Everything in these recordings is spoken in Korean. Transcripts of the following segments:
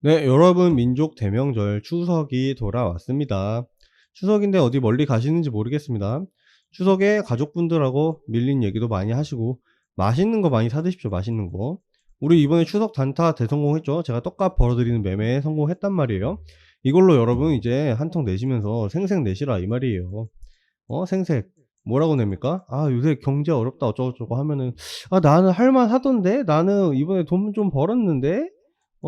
네, 여러분 민족 대명절 추석이 돌아왔습니다. 추석인데 어디 멀리 가시는지 모르겠습니다. 추석에 가족분들하고 밀린 얘기도 많이 하시고 맛있는 거 많이 사 드십시오. 맛있는 거. 우리 이번에 추석 단타 대성공했죠. 제가 떡값 벌어드리는 매매에 성공했단 말이에요. 이걸로 여러분 이제 한턱 내시면서 생색 내시라 이 말이에요. 생색. 뭐라고 냅니까? 아, 요새 경제 어렵다 어쩌고저쩌고 하면은 아, 나는 할만 하던데? 나는 이번에 돈 좀 벌었는데?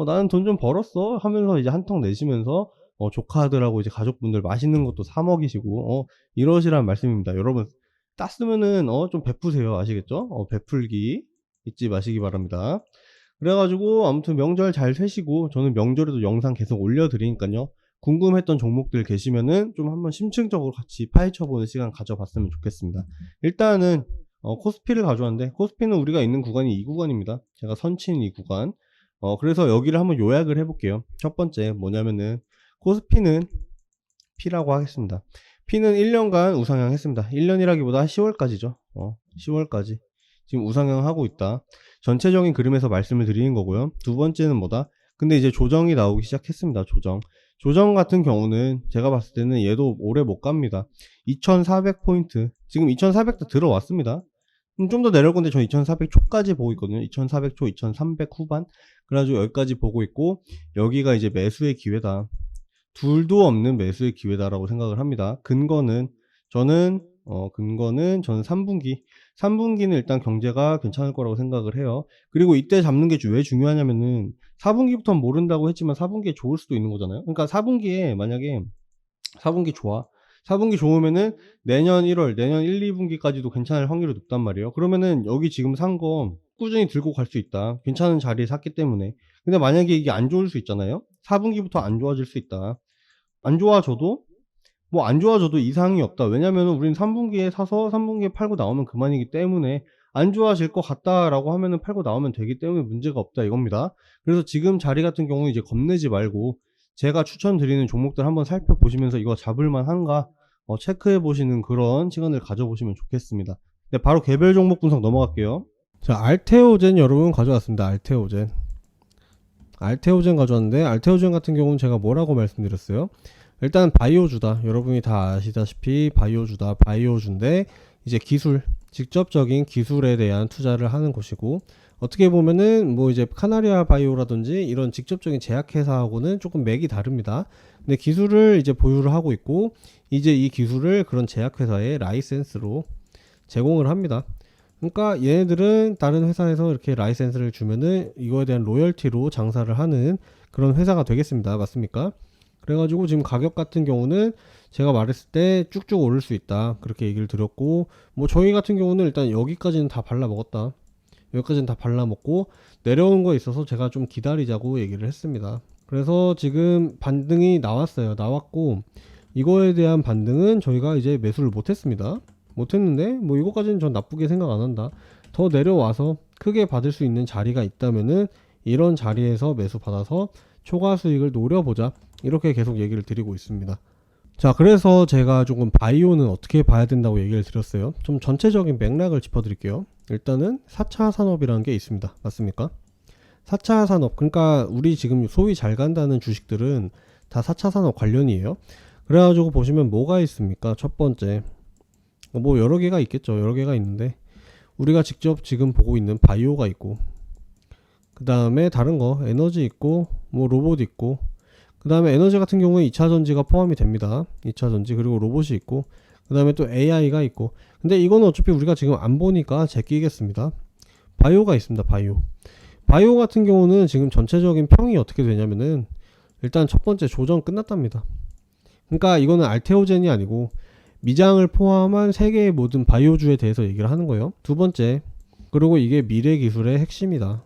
나는 돈 좀 벌었어 하면서 이제 한턱 내시면서 조카들하고 이제 가족분들 맛있는 것도 사 먹이시고 이러시라는 말씀입니다. 여러분 땄으면은 좀 베푸세요. 아시겠죠? 베풀기 잊지 마시기 바랍니다. 그래 가지고 아무튼 명절 잘 쇠시고 저는 명절에도 영상 계속 올려 드리니깐요. 궁금했던 종목들 계시면은 좀 한번 심층적으로 같이 파헤쳐 보는 시간 가져봤으면 좋겠습니다. 일단은 코스피를 가져왔는데 코스피는 우리가 있는 구간이 이 구간입니다. 제가 선친 이 구간. 그래서 여기를 한번 요약을 해 볼게요. 첫 번째 뭐냐면은 코스피는 P라고 하겠습니다. P는 1년간 우상향 했습니다. 1년이라기보다 10월까지죠. 10월까지. 지금 우상향 하고 있다. 전체적인 그림에서 말씀을 드리는 거고요. 두 번째는 뭐다? 근데 이제 조정이 나오기 시작했습니다. 조정 같은 경우는 제가 봤을 때는 얘도 오래 못 갑니다. 2400포인트. 지금 2400도 들어왔습니다. 좀 더 내려올 건데 저 2400 초까지 보고 있거든요. 2400 초, 2300 후반. 그래가지고 여기까지 보고 있고 여기가 이제 매수의 기회다. 둘도 없는 매수의 기회다라고 생각을 합니다. 근거는 저는 3분기는 일단 경제가 괜찮을 거라고 생각을 해요. 그리고 이때 잡는 게 왜 중요하냐면은 4분기부터는 모른다고 했지만 4분기에 좋을 수도 있는 거잖아요. 그러니까 4분기에 만약에 4분기 좋아. 4분기 좋으면은 내년 1월, 내년 1, 2분기까지도 괜찮을 확률이 높단 말이에요. 그러면은 여기 지금 산 거 꾸준히 들고 갈 수 있다. 괜찮은 자리에 샀기 때문에. 근데 만약에 이게 안 좋을 수 있잖아요. 4분기부터 안 좋아질 수 있다. 안 좋아져도 뭐 안 좋아져도 이상이 없다. 왜냐면은 우린 3분기에 사서 3분기에 팔고 나오면 그만이기 때문에 안 좋아질 것 같다라고 하면은 팔고 나오면 되기 때문에 문제가 없다 이겁니다. 그래서 지금 자리 같은 경우는 이제 겁내지 말고 제가 추천드리는 종목들 한번 살펴보시면서 이거 잡을만 한가 체크해 보시는 그런 시간을 가져보시면 좋겠습니다. 네, 바로 개별 종목 분석 넘어갈게요. 자, 알테오젠 여러분 가져왔습니다. 알테오젠 가져왔는데 알테오젠 같은 경우는 제가 뭐라고 말씀드렸어요? 일단 바이오주다. 여러분이 다 아시다시피 바이오주인데 이제 직접적인 기술에 대한 투자를 하는 곳이고 어떻게 보면은 뭐 이제 카나리아 바이오라든지 이런 직접적인 제약회사하고는 조금 맥이 다릅니다. 근데 기술을 이제 보유를 하고 있고 이제 이 기술을 그런 제약회사에 라이센스로 제공을 합니다. 그러니까 얘네들은 다른 회사에서 이렇게 라이센스를 주면은 이거에 대한 로열티로 장사를 하는 그런 회사가 되겠습니다. 맞습니까? 그래가지고 지금 가격 같은 경우는 제가 말했을 때 쭉쭉 오를 수 있다 그렇게 얘기를 드렸고 뭐 저희 같은 경우는 일단 여기까지는 다 발라 먹었다. 여기까지는 다 발라 먹고 내려오는 거에 있어서 제가 좀 기다리자고 얘기를 했습니다. 그래서 지금 반등이 나왔고 이거에 대한 반등은 저희가 이제 매수를 못했습니다. 못했는데 뭐 이거까지는 전 나쁘게 생각 안 한다. 더 내려와서 크게 받을 수 있는 자리가 있다면은 이런 자리에서 매수 받아서 초과 수익을 노려보자 이렇게 계속 얘기를 드리고 있습니다. 자, 그래서 제가 조금 바이오는 어떻게 봐야 된다고 얘기를 드렸어요. 좀 전체적인 맥락을 짚어드릴게요. 일단은 4차 산업이라는 게 있습니다. 맞습니까? 4차 산업, 그러니까 우리 지금 소위 잘 간다는 주식들은 다 4차 산업 관련이에요. 그래가지고 보시면 뭐가 있습니까? 첫 번째 뭐 여러 개가 있겠죠. 여러 개가 있는데 우리가 직접 지금 보고 있는 바이오가 있고 그 다음에 다른 거 에너지 있고 뭐 로봇 있고 그 다음에 에너지 같은 경우에 2차 전지가 포함이 됩니다. 2차 전지 그리고 로봇이 있고 그 다음에 또 AI가 있고 근데 이거는 어차피 우리가 지금 안 보니까 제끼겠습니다. 바이오가 있습니다. 바이오 같은 경우는 지금 전체적인 평이 어떻게 되냐면은 일단 첫 번째 조정 끝났답니다. 그러니까 이거는 알테오젠이 아니고 미장을 포함한 세계의 모든 바이오주에 대해서 얘기를 하는 거예요. 두 번째 그리고 이게 미래 기술의 핵심이다.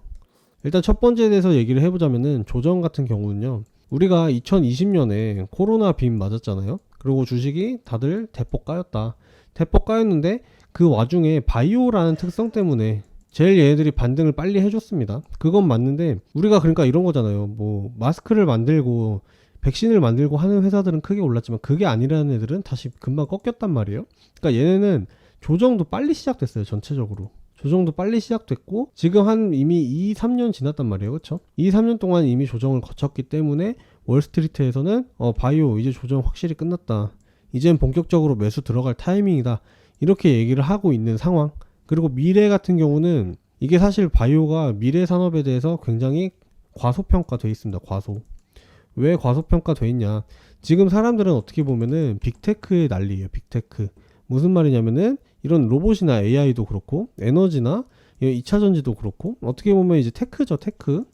일단 첫 번째에 대해서 얘기를 해보자면은 조정 같은 경우는요. 우리가 2020년에 코로나 빔 맞았잖아요. 그리고 주식이 다들 대폭 까였다. 대폭 까였는데 그 와중에 바이오라는 특성 때문에 제일 얘네들이 반등을 빨리 해줬습니다. 그건 맞는데 우리가 그러니까 이런 거잖아요. 뭐 마스크를 만들고 백신을 만들고 하는 회사들은 크게 올랐지만 그게 아니라는 애들은 다시 금방 꺾였단 말이에요. 그러니까 얘네는 조정도 빨리 시작됐어요. 전체적으로. 조정도 빨리 시작됐고 지금 한 이미 2, 3년 지났단 말이에요. 그쵸? 2, 3년 동안 이미 조정을 거쳤기 때문에 월스트리트에서는 바이오 이제 조정 확실히 끝났다. 이젠 본격적으로 매수 들어갈 타이밍이다. 이렇게 얘기를 하고 있는 상황. 그리고 미래 같은 경우는 이게 사실 바이오가 미래 산업에 대해서 굉장히 과소평가돼 있습니다. 왜 과소평가돼 있냐? 지금 사람들은 어떻게 보면은 빅테크의 난리예요. 빅테크. 무슨 말이냐면은 이런 로봇이나 AI도 그렇고 에너지나 2차전지도 그렇고 어떻게 보면 이제 테크죠. 테크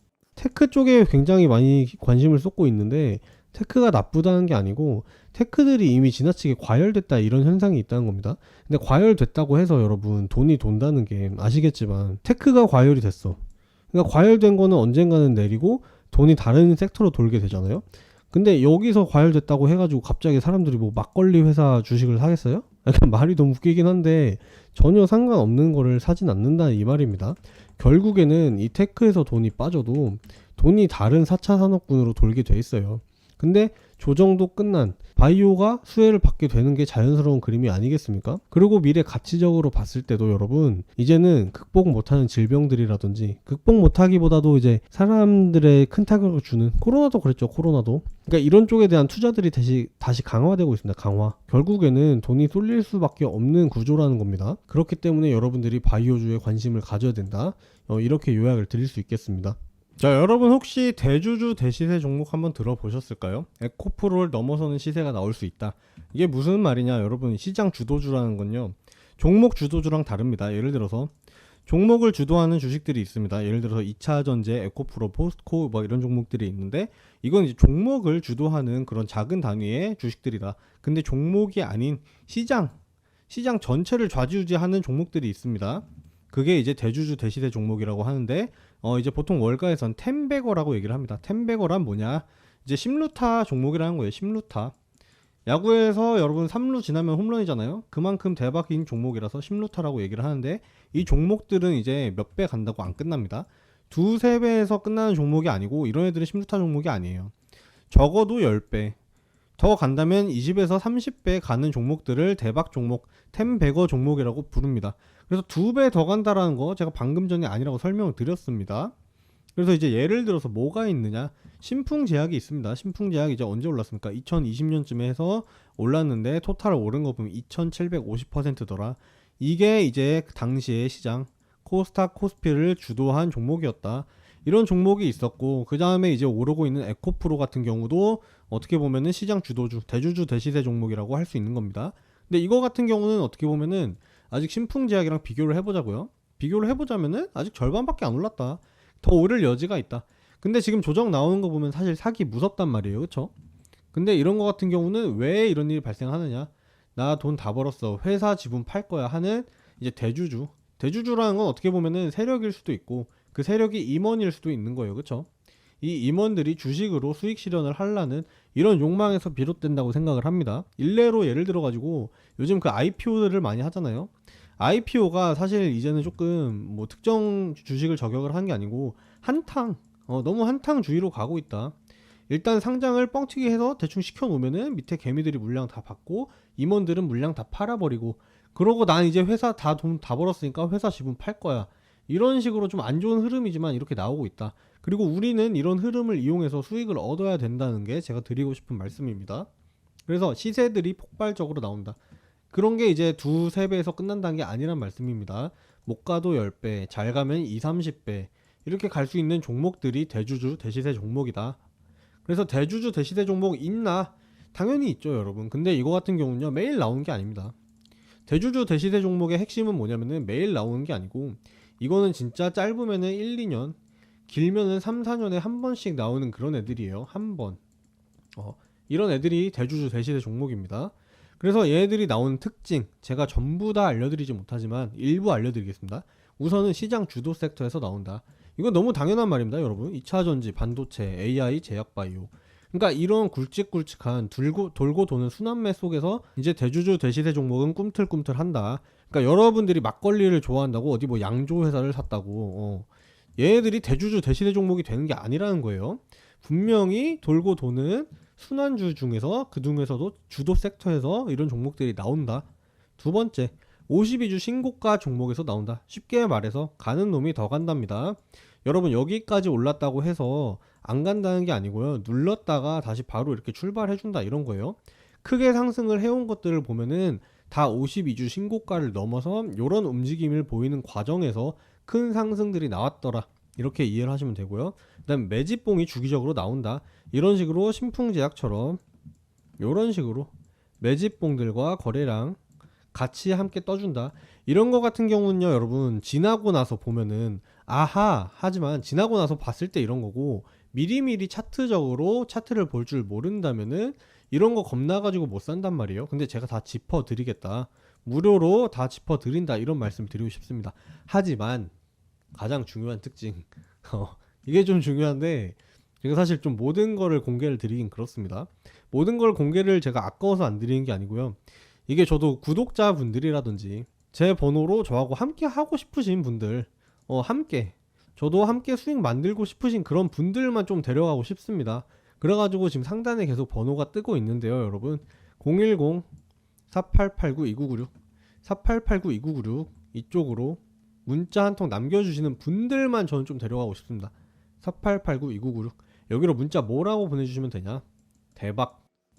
쪽에 굉장히 많이 관심을 쏟고 있는데 테크가 나쁘다는 게 아니고 테크들이 이미 지나치게 과열됐다 이런 현상이 있다는 겁니다. 근데 과열됐다고 해서 여러분 돈이 돈다는 게 아시겠지만 테크가 과열이 됐어. 그러니까 과열된 거는 언젠가는 내리고 돈이 다른 섹터로 돌게 되잖아요. 근데 여기서 과열됐다고 해가지고 갑자기 사람들이 뭐 막걸리 회사 주식을 사겠어요? 약간 말이 너무 웃기긴 한데 전혀 상관없는 거를 사진 않는다 이 말입니다. 결국에는 이 테크에서 돈이 빠져도 돈이 다른 4차 산업군으로 돌게 돼 있어요. 근데 조정도 끝난 바이오가 수혜를 받게 되는 게 자연스러운 그림이 아니겠습니까? 그리고 미래 가치적으로 봤을 때도 여러분 이제는 극복 못하는 질병들이라든지 극복 못하기보다도 이제 사람들의 큰 타격을 주는 코로나도 그랬죠. 코로나도. 그러니까 이런 쪽에 대한 투자들이 다시 강화되고 있습니다. 강화. 결국에는 돈이 쏠릴 수밖에 없는 구조라는 겁니다. 그렇기 때문에 여러분들이 바이오주에 관심을 가져야 된다. 이렇게 요약을 드릴 수 있겠습니다. 자, 여러분 혹시 대주주 대시세 종목 한번 들어보셨을까요? 에코프로를 넘어서는 시세가 나올 수 있다. 이게 무슨 말이냐? 여러분 시장 주도주라는 건요 종목 주도주랑 다릅니다. 예를 들어서 종목을 주도하는 주식들이 있습니다. 예를 들어서 2차전지, 에코프로, 포스코 뭐 이런 종목들이 있는데 이건 이제 종목을 주도하는 그런 작은 단위의 주식들이다. 근데 종목이 아닌 시장 전체를 좌지우지하는 종목들이 있습니다. 그게 이제 대주주 대시세 종목이라고 하는데 이제 보통 월가에선 템베거라고 얘기를 합니다. 템베거란 뭐냐? 이제 심루타 종목이라는 거예요. 심루타. 야구에서 여러분 3루 지나면 홈런이잖아요. 그만큼 대박인 종목이라서 심루타라고 얘기를 하는데 이 종목들은 이제 몇 배 간다고 안 끝납니다. 두세 배에서 끝나는 종목이 아니고 이런 애들은 심루타 종목이 아니에요. 적어도 10배. 더 간다면 20에서 30배 가는 종목들을 대박 종목, 템베거 종목이라고 부릅니다. 그래서 2배 더 간다라는 거 제가 방금 전에 아니라고 설명을 드렸습니다. 그래서 이제 예를 들어서 뭐가 있느냐? 신풍제약이 있습니다. 신풍제약이 이제 언제 올랐습니까? 2020년쯤에 해서 올랐는데 토탈 오른 거 보면 2750%더라. 이게 이제 당시의 시장 코스닥 코스피를 주도한 종목이었다. 이런 종목이 있었고 그 다음에 이제 오르고 있는 에코프로 같은 경우도 어떻게 보면은 시장 주도주, 대주주 대시세 종목이라고 할 수 있는 겁니다. 근데 이거 같은 경우는 어떻게 보면은 아직 신풍제약이랑 비교를 해보자고요. 비교를 해보자면은 아직 절반밖에 안 올랐다. 더 오를 여지가 있다. 근데 지금 조정 나오는 거 보면 사실 사기 무섭단 말이에요. 그쵸? 근데 이런 거 같은 경우는 왜 이런 일이 발생하느냐? 나 돈 다 벌었어. 회사 지분 팔 거야 하는 이제 대주주. 대주주라는 건 어떻게 보면은 세력일 수도 있고 그 세력이 임원일 수도 있는 거예요. 그쵸? 이 임원들이 주식으로 수익 실현을 하려는 이런 욕망에서 비롯된다고 생각을 합니다. 일례로 예를 들어 가지고 요즘 그 IPO들을 많이 하잖아요. IPO가 사실 이제는 조금 뭐 특정 주식을 저격을 하는 게 아니고 너무 한탕주의로 가고 있다. 일단 상장을 뻥튀기 해서 대충 시켜 놓으면은 밑에 개미들이 물량 다 받고 임원들은 물량 다 팔아버리고 그러고 난 이제 회사 돈 다 벌었으니까 회사 지분 팔 거야. 이런 식으로 좀 안 좋은 흐름이지만 이렇게 나오고 있다. 그리고 우리는 이런 흐름을 이용해서 수익을 얻어야 된다는 게 제가 드리고 싶은 말씀입니다. 그래서 시세들이 폭발적으로 나온다. 그런 게 이제 2-3배에서 끝난다는 게 아니란 말씀입니다. 못 가도 10배, 잘 가면 20-30배 이렇게 갈 수 있는 종목들이 대주주 대시세 종목이다. 그래서 대주주 대시세 종목 있나? 당연히 있죠 여러분. 근데 이거 같은 경우는요 매일 나오는 게 아닙니다. 대주주 대시세 종목의 핵심은 뭐냐면은 매일 나오는 게 아니고 이거는 진짜 짧으면은 1-2년 길면은 3-4년에 한 번씩 나오는 그런 애들이에요. 한 번. 이런 애들이 대주주 대시세 종목입니다. 그래서 얘네들이 나오는 특징 제가 전부 다 알려드리지 못하지만 일부 알려드리겠습니다. 우선은 시장 주도 섹터에서 나온다. 이건 너무 당연한 말입니다 여러분. 2차전지, 반도체, AI, 제약바이오. 그러니까 이런 굵직굵직한 돌고 도는 순환매 속에서 이제 대주주 대시세 종목은 꿈틀꿈틀한다. 그러니까 여러분들이 막걸리를 좋아한다고 어디 뭐 양조 회사를 샀다고 얘네들이 대주주 대시세 종목이 되는 게 아니라는 거예요. 분명히 돌고 도는 순환주 중에서 그 중에서도 주도 섹터에서 이런 종목들이 나온다. 두 번째, 52주 신고가 종목에서 나온다. 쉽게 말해서 가는 놈이 더 간답니다. 여러분 여기까지 올랐다고 해서 안 간다는 게 아니고요. 눌렀다가 다시 바로 이렇게 출발해준다 이런 거예요. 크게 상승을 해온 것들을 보면은 다 52주 신고가를 넘어서 이런 움직임을 보이는 과정에서 큰 상승들이 나왔더라. 이렇게 이해를 하시면 되고요. 그 다음 매집봉이 주기적으로 나온다. 이런 식으로 신풍제약처럼 이런 식으로 매집봉들과 거래량 같이 함께 떠준다. 이런 거 같은 경우는요, 여러분 지나고 나서 보면은 아하 하지만 지나고 나서 봤을 때 이런 거고, 미리미리 차트적으로 차트를 볼 줄 모른다면은 이런 거 겁나가지고 못 산단 말이에요. 근데 제가 다 짚어드리겠다, 무료로 다 짚어드린다, 이런 말씀 드리고 싶습니다. 하지만 가장 중요한 특징 이게 좀 중요한데, 제가 사실 좀 모든 거를 공개를 드리긴 그렇습니다. 모든 걸 공개를 제가 아까워서 안 드리는 게 아니고요. 이게 저도 구독자분들이라든지 제 번호로 저하고 함께 하고 싶으신 분들, 함께 저도 함께 수익 만들고 싶으신 그런 분들만 좀 데려가고 싶습니다. 그래가지고 지금 상단에 계속 번호가 뜨고 있는데요, 여러분 010-4889-2996 4889-2996 이쪽으로 문자 한 통 남겨주시는 분들만 저는 좀 데려가고 싶습니다. 4889-2996 여기로 문자 뭐라고 보내주시면 되냐, 대박,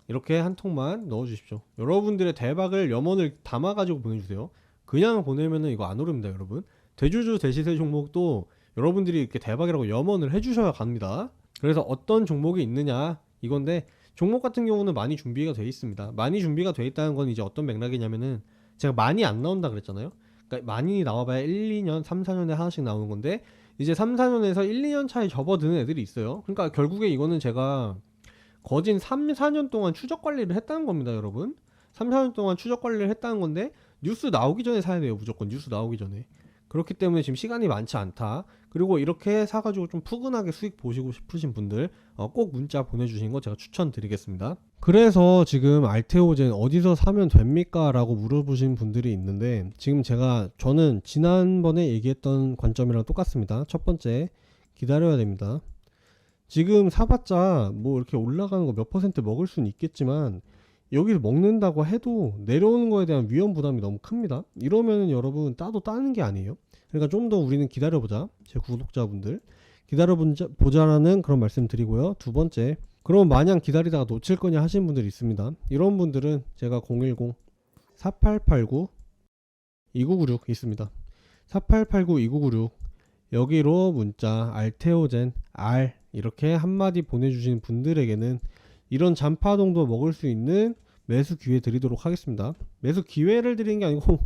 이렇게 한 통만 넣어주십시오. 여러분들의 대박을 염원을 담아가지고 보내주세요. 그냥 보내면은 이거 안 오릅니다, 여러분. 대주주 대시세 종목도 여러분들이 이렇게 대박이라고 염원을 해주셔야 갑니다. 그래서 어떤 종목이 있느냐 이건데, 종목 같은 경우는 많이 준비가 돼 있습니다. 많이 준비가 돼 있다는 건 이제 어떤 맥락이냐면은, 제가 많이 안 나온다 그랬잖아요. 그러니까 많이 나와봐야 1, 2년, 3, 4년에 하나씩 나오는 건데, 이제 3, 4년에서 1, 2년 차에 접어드는 애들이 있어요. 그러니까 결국에 이거는 제가 거진 3, 4년 동안 추적 관리를 했다는 겁니다, 여러분. 3, 4년 동안 추적 관리를 했다는 건데, 뉴스 나오기 전에 사야 돼요, 무조건. 뉴스 나오기 전에. 그렇기 때문에 지금 시간이 많지 않다. 그리고 이렇게 사가지고 좀 푸근하게 수익 보시고 싶으신 분들 꼭 문자 보내주시는 거 제가 추천드리겠습니다. 그래서 지금 알테오젠 어디서 사면 됩니까? 라고 물어보신 분들이 있는데, 지금 저는 지난번에 얘기했던 관점이랑 똑같습니다. 첫 번째, 기다려야 됩니다. 지금 사봤자 뭐 이렇게 올라가는 거 몇 퍼센트 먹을 수는 있겠지만, 여기서 먹는다고 해도 내려오는 거에 대한 위험 부담이 너무 큽니다. 이러면은 여러분 따도 따는 게 아니에요. 그러니까 좀 더 우리는 기다려보자, 제 구독자분들 기다려보자라는 그런 말씀 드리고요. 두 번째, 그럼 마냥 기다리다가 놓칠 거냐 하시는 분들이 있습니다. 이런 분들은 제가 010-4889-2996 있습니다. 4889-2996 여기로 문자 알테오젠 R 이렇게 한마디 보내주신 분들에게는 이런 잔파동도 먹을 수 있는 매수 기회 드리도록 하겠습니다. 매수 기회를 드리는 게 아니고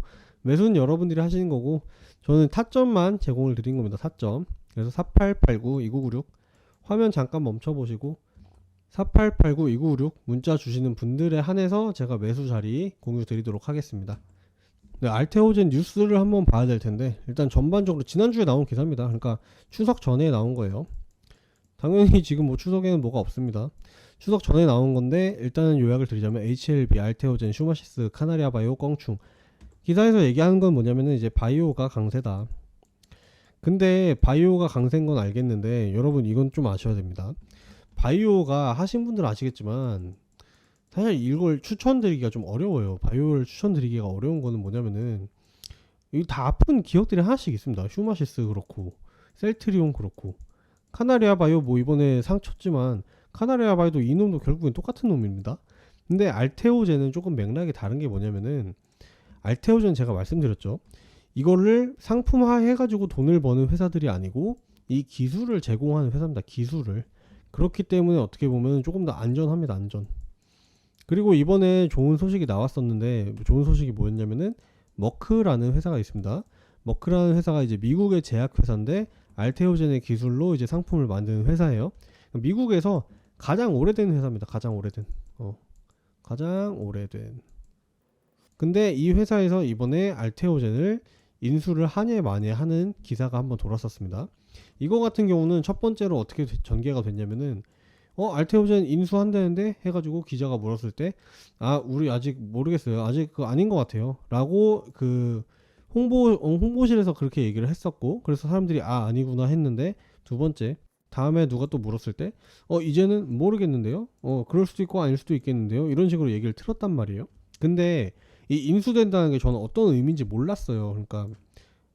매수는 여러분들이 하시는 거고, 저는 타점만 제공을 드린 겁니다. 타점. 그래서 4889-2996 화면 잠깐 멈춰 보시고 4889-2996 문자 주시는 분들에 한해서 제가 매수 자리 공유 드리도록 하겠습니다. 네, 알테오젠 뉴스를 한번 봐야 될 텐데, 일단 전반적으로 지난주에 나온 기사입니다. 그러니까 추석 전에 나온 거예요. 당연히 지금 뭐 추석에는 뭐가 없습니다. 추석 전에 나온 건데, 일단은 요약을 드리자면 HLB, 알테오젠, 슈마시스, 카나리아 바이오, 껑충. 기사에서 얘기하는 건 뭐냐면은 이제 바이오가 강세다. 근데 바이오가 강세인 건 알겠는데, 여러분 이건 좀 아셔야 됩니다. 바이오가 하신 분들은 아시겠지만 사실 이걸 추천드리기가 좀 어려워요. 바이오를 추천드리기가 어려운 거는 뭐냐면은, 이 다 아픈 기업들이 하나씩 있습니다. 슈마시스 그렇고 셀트리온 그렇고 카나리아 바이오 뭐 이번에 상 쳤지만, 카나리아 바이오도 이놈도 결국엔 똑같은 놈입니다. 근데 알테오젠은 조금 맥락이 다른 게 뭐냐면은, 알테오젠 제가 말씀드렸죠. 이거를 상품화 해가지고 돈을 버는 회사들이 아니고 이 기술을 제공하는 회사입니다. 기술을. 그렇기 때문에 어떻게 보면 조금 더 안전합니다. 안전. 그리고 이번에 좋은 소식이 나왔었는데, 좋은 소식이 뭐였냐면은 머크라는 회사가 있습니다. 머크라는 회사가 이제 미국의 제약회사인데 알테오젠의 기술로 이제 상품을 만드는 회사예요. 미국에서 가장 오래된 회사입니다. 가장 오래된. 근데 이 회사에서 이번에 알테오젠을 인수를 하냐 마냐 하는 기사가 한번 돌았었습니다. 이거 같은 경우는 첫 번째로 어떻게 전개가 됐냐면은, 알테오젠 인수한다는데 해가지고 기자가 물었을 때, 우리 아직 모르겠어요, 아직 그거 아닌 것 같아요 라고 그 홍보실에서 그렇게 얘기를 했었고, 그래서 사람들이 아니구나 했는데, 두 번째 다음에 누가 또 물었을 때 이제는 모르겠는데요, 그럴 수도 있고 아닐 수도 있겠는데요, 이런 식으로 얘기를 틀었단 말이에요. 근데 이 인수된다는 게 저는 어떤 의미인지 몰랐어요. 그러니까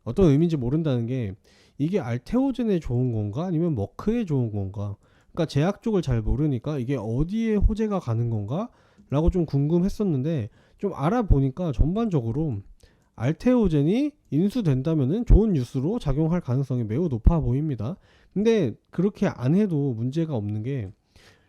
어떤 의미인지 모른다는 게 이게 알테오젠에 좋은 건가 아니면 머크에 좋은 건가. 그러니까 제약 쪽을 잘 모르니까 이게 어디에 호재가 가는 건가 라고 좀 궁금했었는데 좀 알아보니까 전반적으로 알테오젠이 인수된다면은 좋은 뉴스로 작용할 가능성이 매우 높아 보입니다. 근데 그렇게 안 해도 문제가 없는 게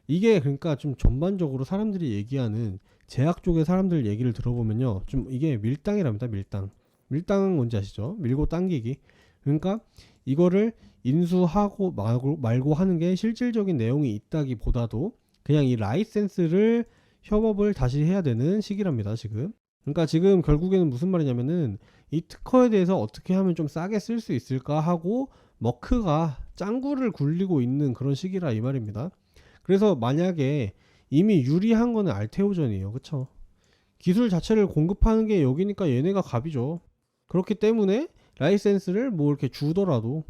이게 그러니까 좀 전반적으로 사람들이 얘기하는 제약 쪽의 사람들 얘기를 들어보면요. 좀 이게 밀당이랍니다. 밀당. 밀당은 뭔지 아시죠? 밀고 당기기. 그러니까 이거를 인수하고 말고 하는 게 실질적인 내용이 있다기보다도 그냥 이 라이센스를 협업을 다시 해야 되는 시기랍니다. 지금. 그러니까 지금 결국에는 무슨 말이냐면은 이 특허에 대해서 어떻게 하면 좀 싸게 쓸 수 있을까 하고 머크가 짱구를 굴리고 있는 그런 시기라 이 말입니다. 그래서 만약에 이미 유리한 거는 알테오전이에요. 그쵸? 기술 자체를 공급하는 게 여기니까 얘네가 갑이죠. 그렇기 때문에 라이센스를 뭐 이렇게 주더라도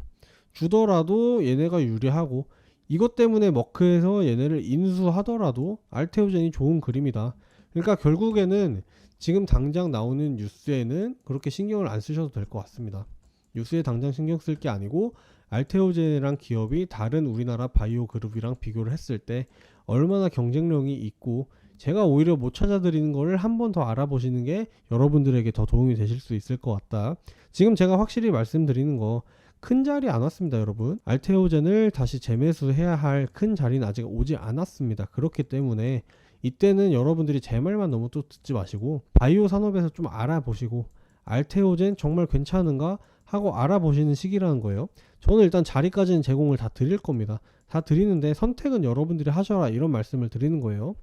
얘네가 유리하고 이것 때문에 머크에서 얘네를 인수하더라도 알테오젠이 좋은 그림이다. 그러니까 결국에는 지금 당장 나오는 뉴스에는 그렇게 신경을 안 쓰셔도 될 것 같습니다. 뉴스에 당장 신경 쓸 게 아니고 알테오젠이랑 기업이 다른 우리나라 바이오 그룹이랑 비교를 했을 때 얼마나 경쟁력이 있고 제가 오히려 못 찾아드리는 거를 한 번 더 알아보시는 게 여러분들에게 더 도움이 되실 수 있을 것 같다. 지금 제가 확실히 말씀드리는 거 큰 자리 안 왔습니다, 여러분. 알테오젠을 다시 재매수해야 할 큰 자리는 아직 오지 않았습니다. 그렇기 때문에 이때는 여러분들이 제 말만 너무 또 듣지 마시고 바이오 산업에서 좀 알아보시고 알테오젠 정말 괜찮은가 하고 알아보시는 시기라는 거예요. 저는 일단 자리까지는 제공을 다 드릴 겁니다. 다 드리는데 선택은 여러분들이 하셔라 이런 말씀을 드리는 거예요.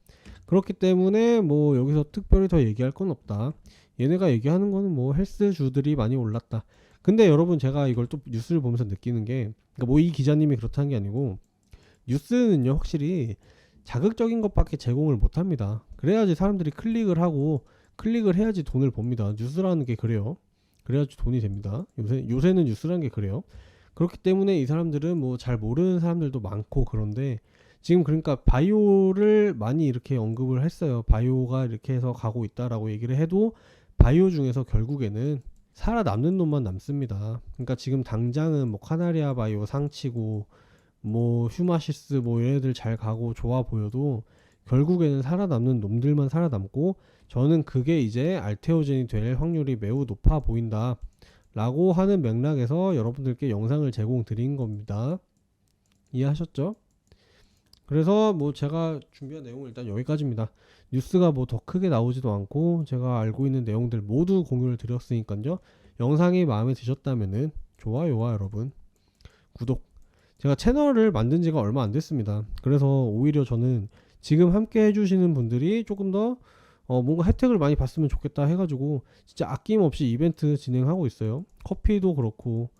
그렇기 때문에 뭐 여기서 특별히 더 얘기할 건 없다. 얘네가 얘기하는 거는 뭐 헬스주들이 많이 올랐다. 근데 여러분 제가 이걸 또 뉴스를 보면서 느끼는 게 그러니까 뭐 이 기자님이 그렇다는 게 아니고 뉴스는요 확실히 자극적인 것밖에 제공을 못합니다. 그래야지 사람들이 클릭을 하고 클릭을 해야지 돈을 법니다. 뉴스라는 게 그래요. 그래야지 돈이 됩니다. 요새는 뉴스라는 게 그래요. 그렇기 때문에 이 사람들은 뭐 잘 모르는 사람들도 많고 그런데 지금 그러니까 바이오를 많이 이렇게 언급을 했어요. 바이오가 이렇게 해서 가고 있다라고 얘기를 해도 바이오 중에서 결국에는 살아남는 놈만 남습니다. 그러니까 지금 당장은 뭐 카나리아 바이오 상치고 뭐 휴마시스 뭐 얘네들 잘 가고 좋아 보여도 결국에는 살아남는 놈들만 살아남고 저는 그게 이제 알테오젠이 될 확률이 매우 높아 보인다 라고 하는 맥락에서 여러분들께 영상을 제공 드린 겁니다. 이해하셨죠? 그래서 뭐 제가 준비한 내용은 일단 여기까지입니다. 뉴스가 뭐 더 크게 나오지도 않고 제가 알고 있는 내용들 모두 공유를 드렸으니까요. 영상이 마음에 드셨다면은 좋아요와 여러분 구독. 제가 채널을 만든 지가 얼마 안 됐습니다. 그래서 오히려 저는 지금 함께 해주시는 분들이 조금 더 뭔가 혜택을 많이 봤으면 좋겠다 해가지고 진짜 아낌없이 이벤트 진행하고 있어요. 커피도 그렇고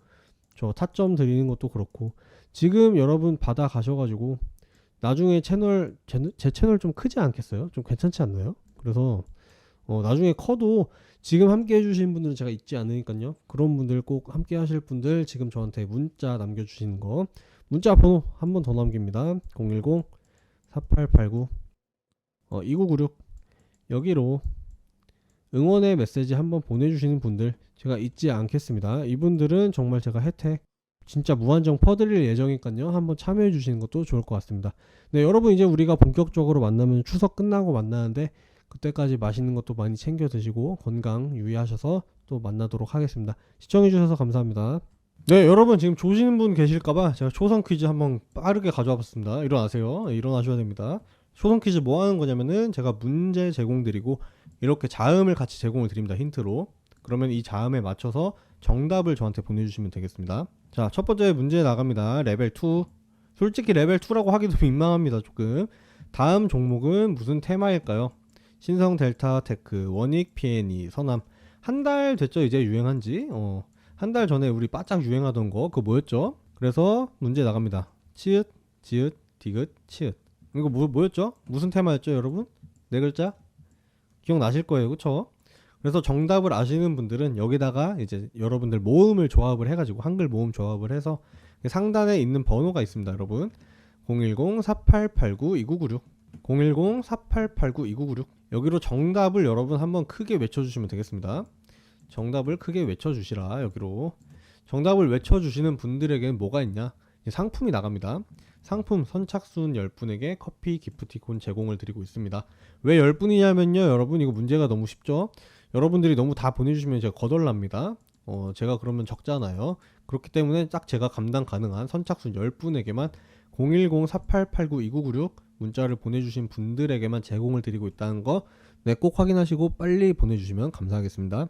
저 타점 드리는 것도 그렇고 지금 여러분 받아 가셔가지고 나중에 제 채널 좀 크지 않겠어요? 좀 괜찮지 않나요? 그래서 나중에 커도 지금 함께 해주신 분들은 제가 잊지 않으니까요. 그런 분들 꼭 함께 하실 분들 지금 저한테 문자 남겨주시는 거 문자 번호 한 번 더 남깁니다. 010-4889-2996 여기로 응원의 메시지 한번 보내주시는 분들 제가 잊지 않겠습니다. 이분들은 정말 제가 혜택 진짜 무한정 퍼드릴 예정이니까요. 한번 참여해 주시는 것도 좋을 것 같습니다. 네, 여러분 이제 우리가 본격적으로 만나면 추석 끝나고 만나는데 그때까지 맛있는 것도 많이 챙겨 드시고 건강 유의하셔서 또 만나도록 하겠습니다. 시청해 주셔서 감사합니다. 네, 여러분 지금 조시는 분 계실까봐 제가 초성 퀴즈 한번 빠르게 가져와 봤습니다. 일어나세요. 네, 일어나셔야 됩니다. 초성 퀴즈 뭐 하는 거냐면은 제가 문제 제공 드리고 이렇게 자음을 같이 제공을 드립니다. 힌트로. 그러면 이 자음에 맞춰서 정답을 저한테 보내주시면 되겠습니다. 자, 첫 번째 문제 나갑니다. 레벨 2. 솔직히 레벨 2라고 하기도 민망합니다. 조금. 다음 종목은 무슨 테마일까요? 신성 델타 테크, 원익 PNE, 서남. 한 달 됐죠? 이제 유행한지. 한 달 전에 우리 바짝 유행하던 거 그거 뭐였죠? 그래서 문제 나갑니다. 치읓, 지읒, 디귿, 치읓. 이거 뭐였죠? 무슨 테마였죠, 여러분? 네 글자? 기억나실 거예요, 그쵸? 그래서 정답을 아시는 분들은 여기다가 이제 여러분들 모음을 조합을 해가지고 한글 모음 조합을 해서 상단에 있는 번호가 있습니다, 여러분. 010-4889-2996 010-4889-2996 여기로 정답을 여러분 한번 크게 외쳐주시면 되겠습니다. 정답을 크게 외쳐주시라. 여기로 정답을 외쳐주시는 분들에게는 뭐가 있냐, 상품이 나갑니다. 상품 선착순 10분에게 커피 기프티콘 제공을 드리고 있습니다. 왜 10분이냐면요, 여러분 이거 문제가 너무 쉽죠. 여러분들이 너무 다 보내주시면 제가 거덜납니다. 제가 그러면 적잖아요. 그렇기 때문에 딱 제가 감당 가능한 선착순 10분에게만 010-4889-2996 문자를 보내주신 분들에게만 제공을 드리고 있다는 거, 네, 꼭 확인하시고 빨리 보내주시면 감사하겠습니다.